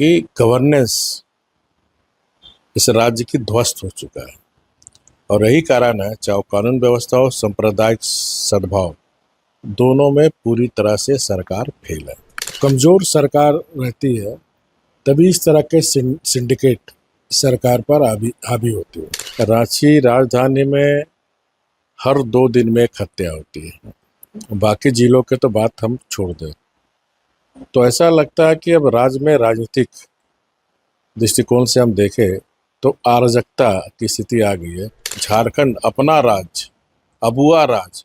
कि गवर्नेंस इस राज्य की ध्वस्त हो चुका है और यही कारण है चाहे कानून व्यवस्था और सांप्रदायिक सद्भाव दोनों में पूरी तरह से सरकार फेल है। कमजोर सरकार रहती है तभी इस तरह के सिंडिकेट सरकार पर हावी होती है। रांची राजधानी में हर 2 दिन में एक हत्या होती है, बाकी जिलों के तो बात हम छोड़ दें। तो ऐसा लगता है कि अब राज्य में राजनीतिक दृष्टिकोण से हम देखें तो अराजकता की स्थिति आ गई है। झारखंड अपना राज्य, अबुआ राज्य,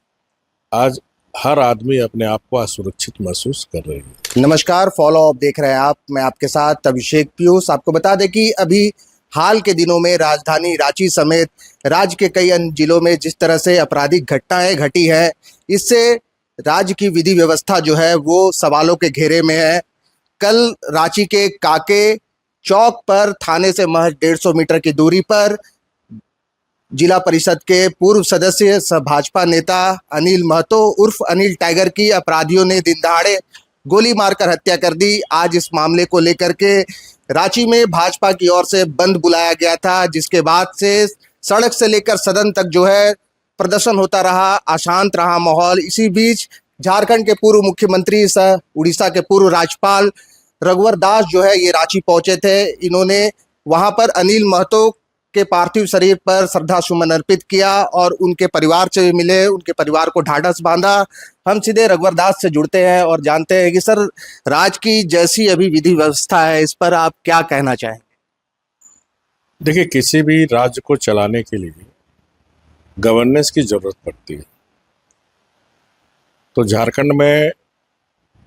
आज हर आदमी अपने आप को असुरक्षित महसूस कर रही है। नमस्कार, फॉलो अप देख रहे हैं आप। मैं आपके साथ अभिषेक पीयूष। आपको बता दें कि अभी हाल के दिनों में राजधानी रांची समेत राज्य के कई अन्य जिलों में जिस तरह से आपराधिक घटनाएं घटी है, इससे राज्य की विधि व्यवस्था जो है वो सवालों के घेरे में है। कल रांची के काके चौक पर थाने से महज 150 मीटर की दूरी पर जिला परिषद के पूर्व सदस्य भाजपा नेता अनिल महतो उर्फ अनिल टाइगर की अपराधियों ने दिन दहाड़े गोली मारकर हत्या कर दी। आज इस मामले को लेकर के रांची में भाजपा की ओर से बंद बुलाया गया था, जिसके बाद से सड़क से लेकर सदन तक जो है प्रदर्शन होता रहा, अशांत रहा माहौल। इसी बीच झारखंड के पूर्व मुख्यमंत्री उड़ीसा के पूर्व राज्यपाल रघुवर दास जो है ये रांची पहुंचे थे। इन्होंने वहां पर अनिल महतो के पार्थिव शरीर पर श्रद्धा सुमन अर्पित किया और उनके परिवार से मिले, उनके परिवार को ढाढ़स बांधा। हम सीधे रघुवर दास से जुड़ते हैं और जानते हैं कि सर, राज्य की जैसी अभी विधि व्यवस्था है, इस पर आप क्या कहना चाहेंगे? देखिए, किसी भी राज्य को चलाने के लिए गवर्नेंस की जरूरत पड़ती है। तो झारखंड में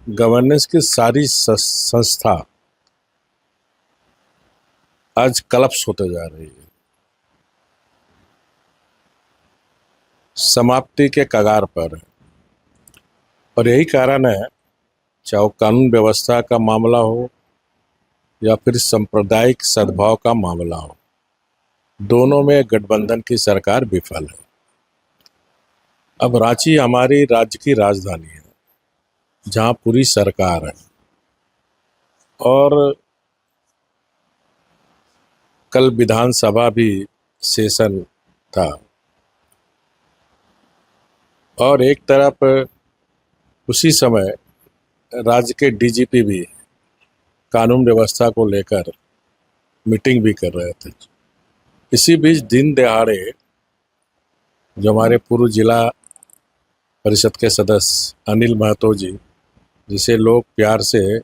गवर्नेंस की सारी संस्था आज कलप्स होते जा रही है, समाप्ति के कगार पर है। और यही कारण है चाहे कानून व्यवस्था का मामला हो या फिर सांप्रदायिक सद्भाव का मामला हो, दोनों में गठबंधन की सरकार विफल है। अब रांची हमारी राज्य की राजधानी है जहां पूरी सरकार है और कल विधानसभा भी सेशन था और एक तरफ उसी समय राज्य के डीजीपी भी कानून व्यवस्था को लेकर मीटिंग भी कर रहे थे। इसी बीच दिन दहाड़े जो हमारे पूर्व जिला परिषद के सदस्य अनिल महतो जी, जिसे लोग प्यार से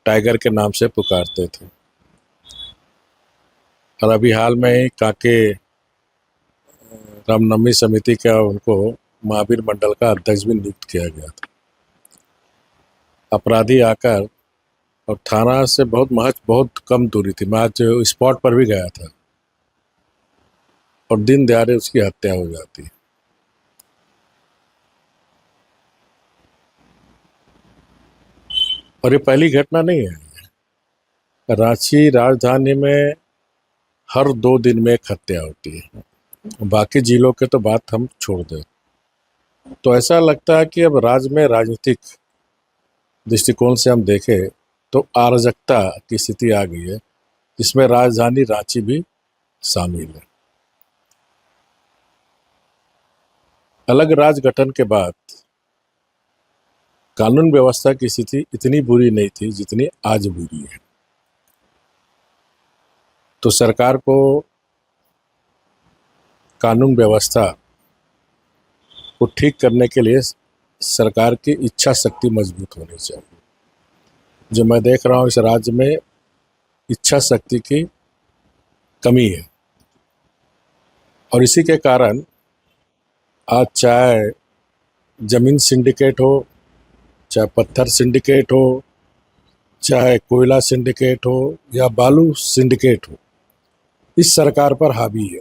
टाइगर के नाम से पुकारते थे, और अभी हाल में ही काके रामनवमी समिति का उनको महावीर मंडल का अध्यक्ष भी नियुक्त किया गया था। अपराधी आकर और थाना से बहुत कम दूरी थी, मैं आज स्पॉट पर भी गया था और दिन दहाड़े उसकी हत्या हो जाती है। और ये पहली घटना नहीं है। रांची राजधानी में हर 2 दिन में एक हत्या होती है, बाकी जिलों के तो बात हम छोड़ दें। तो ऐसा लगता है कि अब राज्य में राजनीतिक दृष्टिकोण से हम देखें तो अराजकता की स्थिति आ गई है, जिसमें राजधानी रांची भी शामिल है। अलग राज्य गठन के बाद कानून व्यवस्था की स्थिति इतनी बुरी नहीं थी जितनी आज बुरी है। तो सरकार को कानून व्यवस्था को ठीक करने के लिए सरकार की इच्छा शक्ति मजबूत होनी चाहिए। जो मैं देख रहा हूँ इस राज्य में इच्छा शक्ति की कमी है और इसी के कारण आज चाहे जमीन सिंडिकेट हो, चाहे पत्थर सिंडिकेट हो, चाहे कोयला सिंडिकेट हो या बालू सिंडिकेट हो, इस सरकार पर हावी है।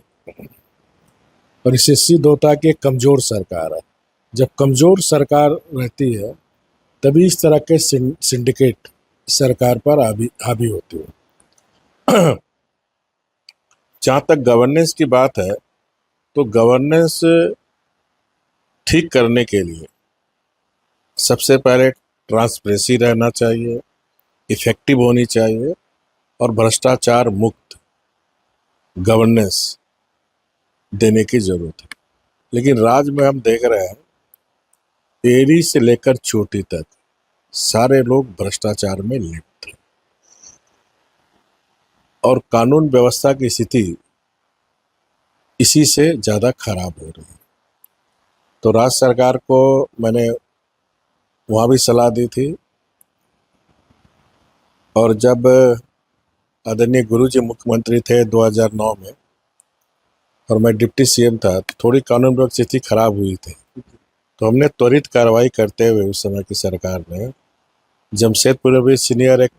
और इससे सिद्ध होता है कि एक कमजोर सरकार है। जब कमजोर सरकार रहती है तभी इस तरह के सिंडिकेट सरकार पर हावी होती है। जहाँ तक गवर्नेंस की बात है तो गवर्नेंस ठीक करने के लिए सबसे पहले ट्रांसपेरेंसी रहना चाहिए, इफेक्टिव होनी चाहिए और भ्रष्टाचार मुक्त गवर्नेंस देने की जरूरत है। लेकिन राज्य में हम देख रहे हैं एड़ी से लेकर चोटी तक सारे लोग भ्रष्टाचार में लिप्त हैं और कानून व्यवस्था की स्थिति इसी से ज्यादा खराब हो रही है। तो राज्य सरकार को मैंने वहाँ भी सलाह दी थी, और जब आदरणीय गुरुजी मुख्यमंत्री थे 2009 में और मैं डिप्टी सीएम था, तो थोड़ी कानून व्यवस्था स्थिति खराब हुई थी। तो हमने त्वरित कार्रवाई करते हुए उस समय की सरकार ने जमशेदपुर में भी सीनियर एक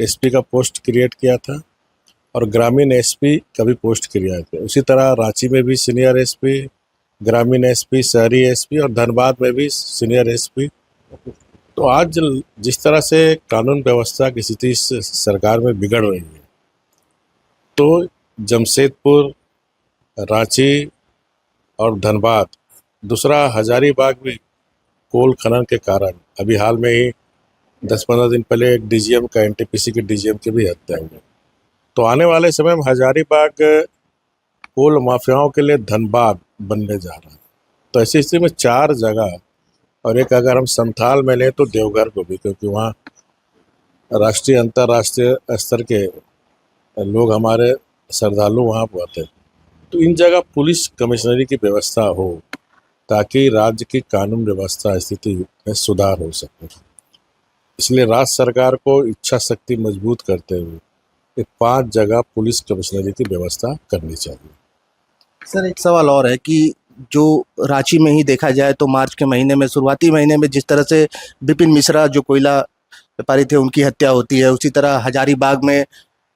एसपी का पोस्ट क्रिएट किया था और ग्रामीण एसपी का भी पोस्ट क्रिएट किया। उसी तरह रांची में भी सीनियर एसपी, ग्रामीण एसपी, शहरी एसपी और धनबाद में भी सीनियर एसपी। तो आज जिस तरह से कानून व्यवस्था की स्थिति इस सरकार में बिगड़ रही है, तो जमशेदपुर, रांची और धनबाद, दूसरा हजारीबाग भी कोल खनन के कारण अभी हाल में ही 10-15 दिन पहले एक डीजीएम का, एनटीपीसी के डीजीएम की भी हत्या हुई। तो आने वाले समय में हजारीबाग कोल माफियाओं के लिए धनबाद बनने जा रहा है। तो ऐसी स्थिति में 4 जगह, और एक अगर हम संथाल में लें तो देवघर को भी, क्योंकि वहाँ राष्ट्रीय अंतर्राष्ट्रीय स्तर के लोग हमारे श्रद्धालु वहाँ पर आते हैं। तो इन जगह पुलिस कमिश्नरी की व्यवस्था हो ताकि राज्य की कानून व्यवस्था स्थिति में सुधार हो सके। इसलिए राज्य सरकार को इच्छा शक्ति मजबूत करते हुए ये 5 जगह पुलिस कमिश्नरी की व्यवस्था करनी चाहिए। सर, एक सवाल और है कि जो रांची में ही देखा जाए तो मार्च के महीने में, शुरुआती महीने में जिस तरह से विपिन मिश्रा जो कोयला व्यापारी थे उनकी हत्या होती है, उसी तरह हजारीबाग में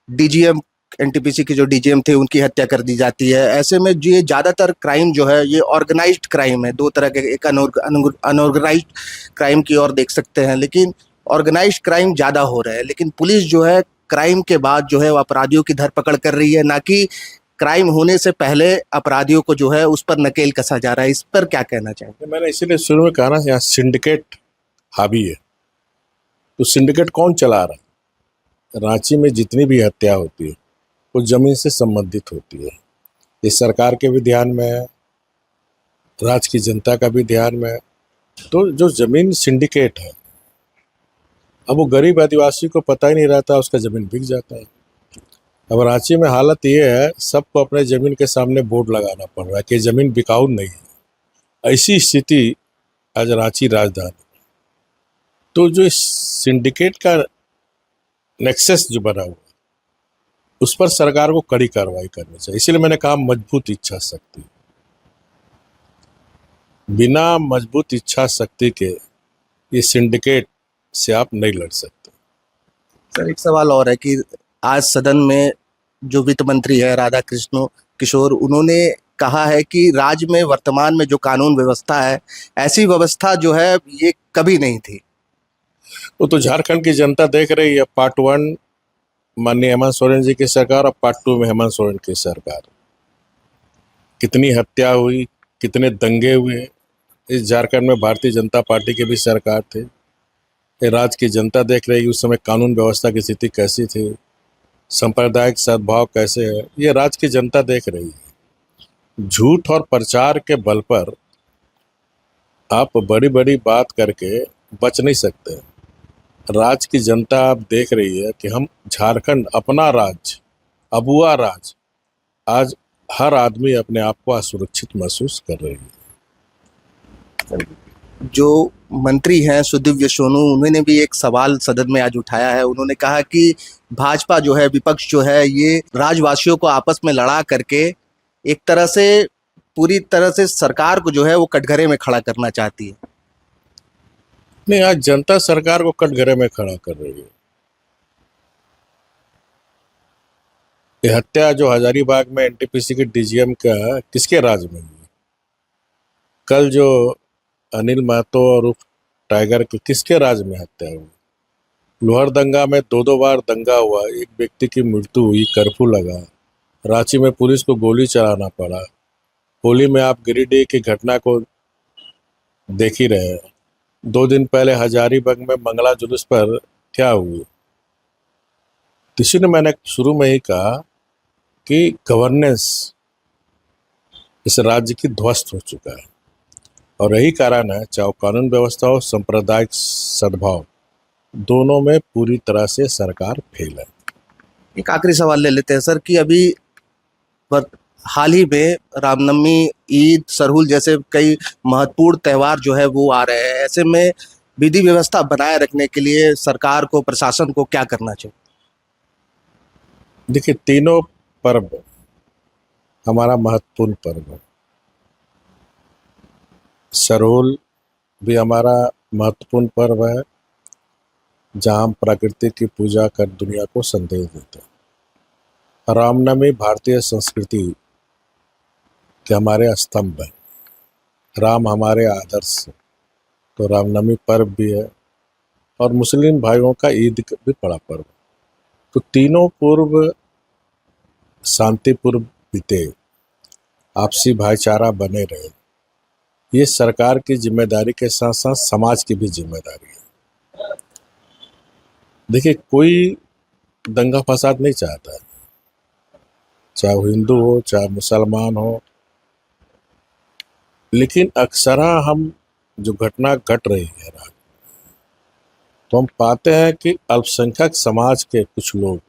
डीजीएम, एनटीपीसी के जो डीजीएम थे उनकी हत्या कर दी जाती है। ऐसे में जो ये ज़्यादातर क्राइम जो है ये ऑर्गेनाइज्ड क्राइम है। 2 तरह के, एक अनऑर्गेनाइज्ड क्राइम की ओर देख सकते हैं, लेकिन ऑर्गेनाइज्ड क्राइम ज़्यादा हो रहा है। लेकिन पुलिस जो है क्राइम के बाद जो है वो अपराधियों की धरपकड़ कर रही है, ना कि क्राइम होने से पहले अपराधियों को जो है उस पर नकेल कसा जा रहा है। इस पर क्या कहना चाहेंगे? मैंने इसीलिए शुरू में कहा ना, यहाँ सिंडिकेट हावी है। तो सिंडिकेट कौन चला रहा है? रांची में जितनी भी हत्या होती है वो जमीन से संबंधित होती है। ये सरकार के भी ध्यान में है, राज्य की जनता का भी ध्यान में है। तो जो जमीन सिंडिकेट है, अब वो गरीब आदिवासी को पता ही नहीं रहता, उसका जमीन बिक जाता है। अब रांची में हालत ये है, सबको अपने जमीन के सामने बोर्ड लगाना पड़ रहा है कि जमीन बिकाऊ नहीं है। ऐसी स्थिति आज रांची राजधानी। तो जो सिंडिकेट का नेक्सस जो बना हुआ, उस पर सरकार को कड़ी कार्रवाई करनी चाहिए। इसलिए मैंने कहा मजबूत इच्छा शक्ति। बिना मजबूत इच्छा शक्ति के ये सिंडिकेट से आप नहीं लड़ सकते। सर, एक सवाल और है कि आज सदन में जो वित्त मंत्री है राधा कृष्ण किशोर, उन्होंने कहा है कि राज्य में वर्तमान में जो कानून व्यवस्था है, ऐसी व्यवस्था जो है ये कभी नहीं थी। वो तो झारखंड की जनता देख रही है। पार्ट 1 माननीय हेमंत सोरेन जी की सरकार और पार्ट 2 में हेमंत सोरेन की सरकार, कितनी हत्या हुई, कितने दंगे हुए। इस झारखंड में भारतीय जनता पार्टी की भी सरकार थी। ये राज्य की जनता देख रही है उस समय कानून व्यवस्था की स्थिति कैसी थी, सांप्रदायिक सद्भाव कैसे है, ये राज्य की जनता देख रही है। झूठ और प्रचार के बल पर आप बड़ी बड़ी बात करके बच नहीं सकते। राज्य की जनता आप देख रही है कि हम झारखंड अपना राज्य, अबुआ राज्य, आज हर आदमी अपने आप को असुरक्षित महसूस कर रही है। जो मंत्री हैं सुदिव्य सोनू, उन्होंने भी एक सवाल सदन में आज उठाया है। उन्होंने कहा कि भाजपा जो है, विपक्ष जो है, ये राज्यवासियों को आपस में लड़ा करके एक तरह से पूरी तरह से सरकार को जो है वो कटघरे में खड़ा करना चाहती है। नहीं, आज जनता सरकार को कटघरे में खड़ा कर रही है। ये हत्या जो हजारीबाग में एनटीपीसी के डीजीएम का किसके राज में हुई? कल जो अनिल महतो और टाइगर की किसके राज में हत्या हुई? लोहरदंगा में 2 बार दंगा हुआ, एक व्यक्ति की मृत्यु हुई, कर्फ्यू लगा, रांची में पुलिस को गोली चलाना पड़ा। होली में आप गिरिडीह की घटना को देख ही रहे हैं। 2 दिन पहले हजारीबाग में मंगला जुलूस पर क्या हुई? तो इसीलिए मैंने शुरू में ही कहा कि गवर्नेंस इस राज्य की ध्वस्त हो चुका है, और यही कारण है चाहे कानून व्यवस्था हो, सांप्रदायिक सद्भाव, दोनों में पूरी तरह से सरकार फेल है। एक आखिरी सवाल ले लेते हैं सर कि अभी हाल ही में रामनवमी, ईद, सरहुल जैसे कई महत्वपूर्ण त्यौहार जो है वो आ रहे हैं। ऐसे में विधि व्यवस्था बनाए रखने के लिए सरकार को, प्रशासन को क्या करना चाहिए? देखिए, तीनों पर्व हमारा महत्वपूर्ण पर्व है। सरहुल भी हमारा महत्वपूर्ण पर्व है, जहाँ हम प्रकृति की पूजा कर दुनिया को संदेश देते हैं। रामनवमी भारतीय संस्कृति के हमारे स्तंभ है। राम हमारे आदर्श है, तो रामनवमी पर्व भी है। और मुस्लिम भाइयों का ईद भी बड़ा पर्व है। तो तीनों पूर्व शांतिपूर्व बीते, आपसी भाईचारा बने रहे, ये सरकार की जिम्मेदारी के साथ साथ समाज की भी जिम्मेदारी है। देखिए, कोई दंगा फसाद नहीं चाहता है, चाहे वो हिंदू हो चाहे मुसलमान हो, लेकिन अक्सरा हम जो घटना घट रही है तो हम पाते हैं कि अल्पसंख्यक समाज के कुछ लोग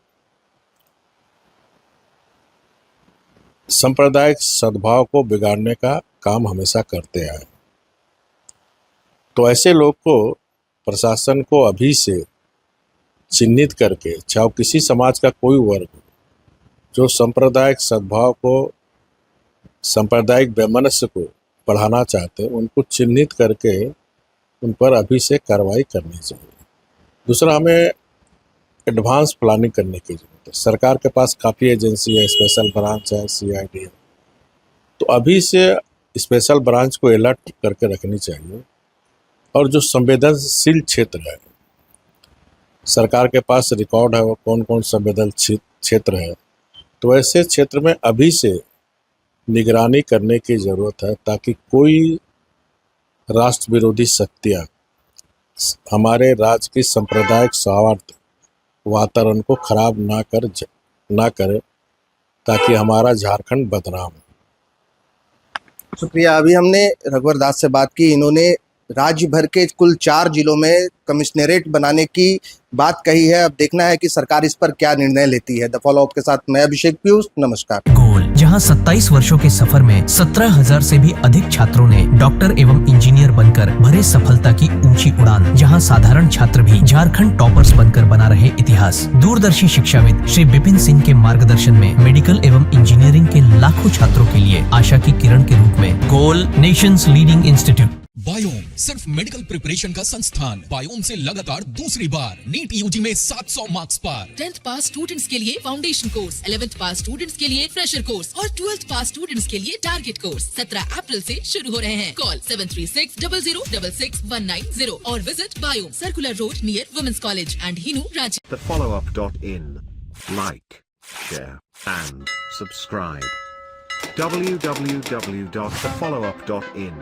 सांप्रदायिक सद्भाव को बिगाड़ने का काम हमेशा करते हैं। तो ऐसे लोग को प्रशासन को अभी से चिन्हित करके, चाहे किसी समाज का कोई वर्ग जो सांप्रदायिक सद्भाव को, सांप्रदायिक वैमनस्य को बढ़ाना चाहते हैं, उनको चिन्हित करके उन पर अभी से कार्रवाई करनी चाहिए। दूसरा, हमें एडवांस प्लानिंग करने की जरूरत है। सरकार के पास काफ़ी एजेंसी है, स्पेशल ब्रांच है, CID है, तो अभी से स्पेशल ब्रांच को अलर्ट करके रखनी चाहिए। और जो संवेदनशील क्षेत्र है, सरकार के पास रिकॉर्ड है वो कौन कौन संवेदनशील क्षेत्र है, तो ऐसे क्षेत्र में अभी से निगरानी करने की ज़रूरत है, ताकि कोई राष्ट्र विरोधी शक्तियाँ हमारे राज्य की सांप्रदायिक सौहार्द वातावरण को खराब ना करे, ताकि हमारा झारखंड बदनाम हो। शुक्रिया। अभी हमने रघुवर दास से बात की। इन्होंने राज्य भर के कुल 4 जिलों में कमिश्नरेट बनाने की बात कही है। अब देखना है कि सरकार इस पर क्या निर्णय लेती है। द फॉलो अप के साथ मैं अभिषेक पीयूष, नमस्कार। गोल, जहां 27 वर्षों के सफर में 17,000 से भी अधिक छात्रों ने डॉक्टर एवं इंजीनियर बनकर भरे सफलता की ऊंची उड़ान, जहां साधारण छात्र भी झारखंड टॉपर्स बनकर बना रहे इतिहास। दूरदर्शी शिक्षाविद श्री विपिन सिंह के मार्गदर्शन में मेडिकल एवं इंजीनियरिंग के लाखों छात्रों के लिए आशा की किरण के रूप में गोल, नेशंस लीडिंग इंस्टीट्यूट। बायोम सिर्फ मेडिकल प्रिपरेशन का संस्थान। बायोम से लगातार दूसरी बार नीट यूजी में 700 मार्क्स पार। 10th पास स्टूडेंट्स के लिए फाउंडेशन कोर्स, 11th पास स्टूडेंट्स के लिए फ्रेशर कोर्स और 12th पास स्टूडेंट्स के लिए टारगेट कोर्स 17 अप्रैल से शुरू हो रहे हैं। कॉल 7360066190 और visit Biome, circular road near women's college and Hinoo, Ranchi. thefollowup.in. Like, share, and subscribe. www.thefollowup.in